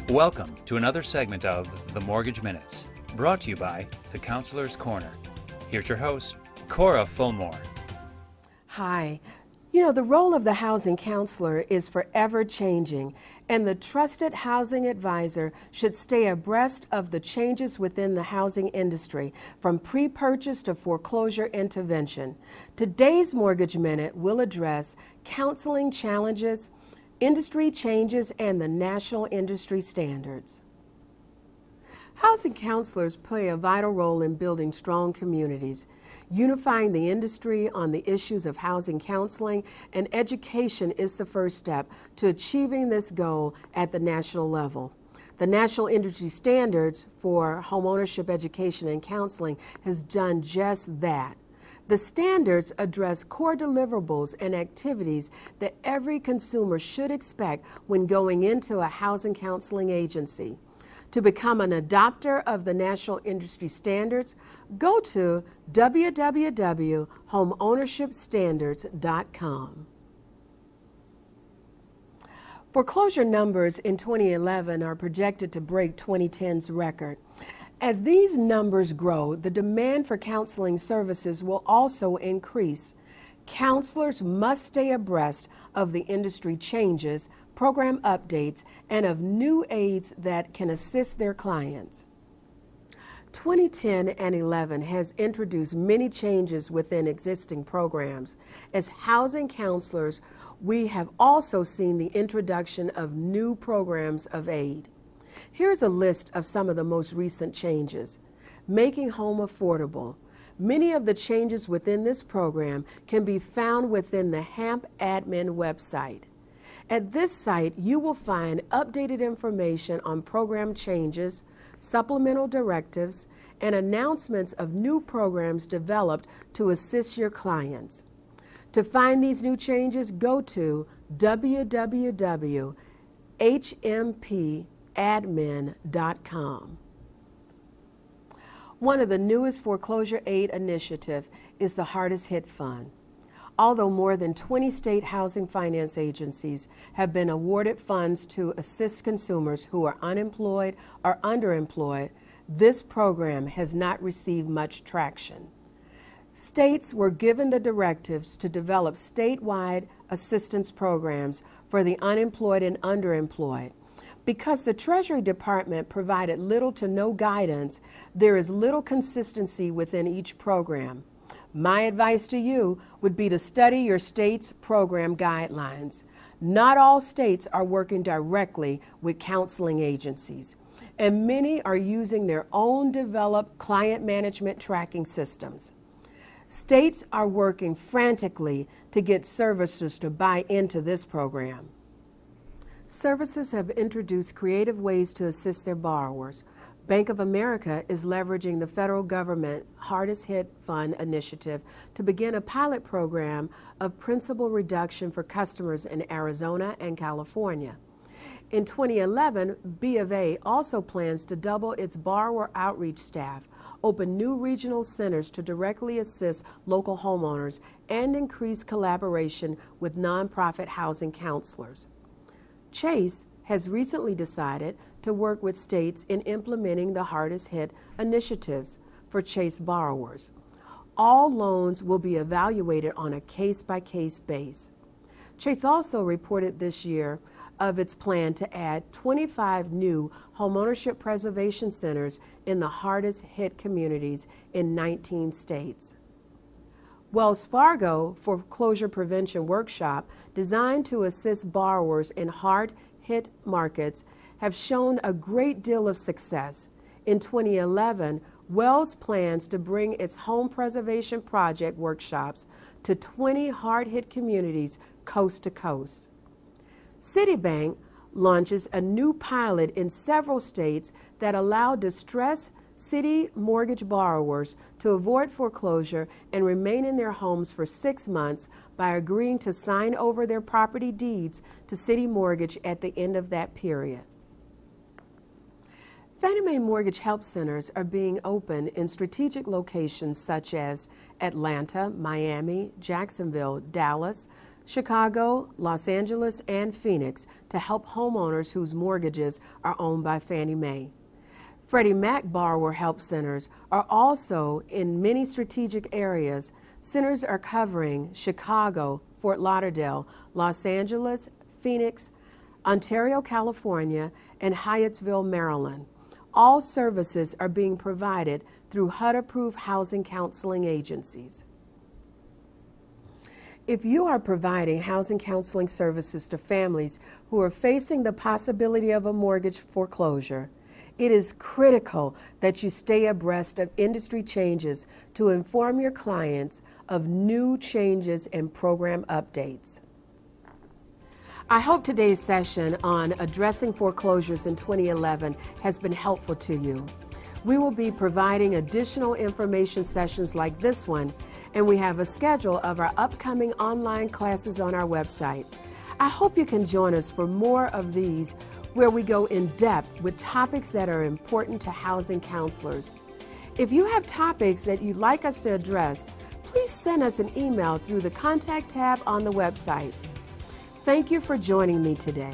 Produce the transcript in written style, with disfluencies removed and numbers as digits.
Welcome to another segment of The Mortgage Minutes, brought to you by The Counselor's Corner. Here's your host, Cora Fulmore. Hi. You know, the role of the housing counselor is forever changing, and the trusted housing advisor should stay abreast of the changes within the housing industry, from pre-purchase to foreclosure intervention. Today's Mortgage Minute will address counseling challenges, industry changes, and the national industry standards. Housing counselors play a vital role in building strong communities, unifying the industry on the issues of housing counseling, and education is the first step to achieving this goal at the national level. The National Industry Standards for Homeownership Education and Counseling has done just that. The standards address core deliverables and activities that every consumer should expect when going into a housing counseling agency. To become an adopter of the National Industry Standards, go to www.homeownershipstandards.com. Foreclosure numbers in 2011 are projected to break 2010's record. As these numbers grow, the demand for counseling services will also increase. Counselors must stay abreast of the industry changes, program updates, and of new aids that can assist their clients. 2010 and 11 has introduced many changes within existing programs. As housing counselors, we have also seen the introduction of new programs of aid. Here's a list of some of the most recent changes. Making home affordable. Many of the changes within this program can be found within the HAMP admin website. At this site, you will find updated information on program changes, supplemental directives, and announcements of new programs developed to assist your clients. To find these new changes, go to www.hmpadmin.com. One of the newest foreclosure aid initiatives is the Hardest Hit Fund. Although more than 20 state housing finance agencies have been awarded funds to assist consumers who are unemployed or underemployed, this program has not received much traction. States were given the directives to develop statewide assistance programs for the unemployed and underemployed. Because the Treasury Department provided little to no guidance, there is little consistency within each program. My advice to you would be to study your state's program guidelines. Not all states are working directly with counseling agencies, and many are using their own developed client management tracking systems. States are working frantically to get servicers to buy into this program. Servicers have introduced creative ways to assist their borrowers. Bank of America is leveraging the federal government Hardest Hit Fund initiative to begin a pilot program of principal reduction for customers in Arizona and California. In 2011, B of A also plans to double its borrower outreach staff, open new regional centers to directly assist local homeowners, and increase collaboration with nonprofit housing counselors. Chase has recently decided to work with states in implementing the Hardest Hit initiatives for Chase borrowers. All loans will be evaluated on a case-by-case basis. Chase also reported this year of its plan to add 25 new homeownership preservation centers in the hardest hit communities in 19 states. Wells Fargo Foreclosure Prevention Workshop, designed to assist borrowers in hard-hit markets, have shown a great deal of success. In 2011, Wells plans to bring its home preservation project workshops to 20 hard-hit communities coast to coast. Citibank launches a new pilot in several states that allow distressed Citi mortgage borrowers to avoid foreclosure and remain in their homes for 6 months by agreeing to sign over their property deeds to Citi Mortgage at the end of that period. Fannie Mae Mortgage Help Centers are being opened in strategic locations such as Atlanta, Miami, Jacksonville, Dallas, Chicago, Los Angeles, and Phoenix to help homeowners whose mortgages are owned by Fannie Mae. Freddie Mac Borrower Help Centers are also in many strategic areas. Centers are covering Chicago, Fort Lauderdale, Los Angeles, Phoenix, Ontario, California, and Hyattsville, Maryland. All services are being provided through HUD-approved housing counseling agencies. If you are providing housing counseling services to families who are facing the possibility of a mortgage foreclosure, it is critical that you stay abreast of industry changes to inform your clients of new changes and program updates. I hope today's session on addressing foreclosures in 2011 has been helpful to you. We will be providing additional information sessions like this one, and we have a schedule of our upcoming online classes on our website. I hope you can join us for more of these, where we go in depth with topics that are important to housing counselors. If you have topics that you'd like us to address, please send us an email through the Contact tab on the website. Thank you for joining me today.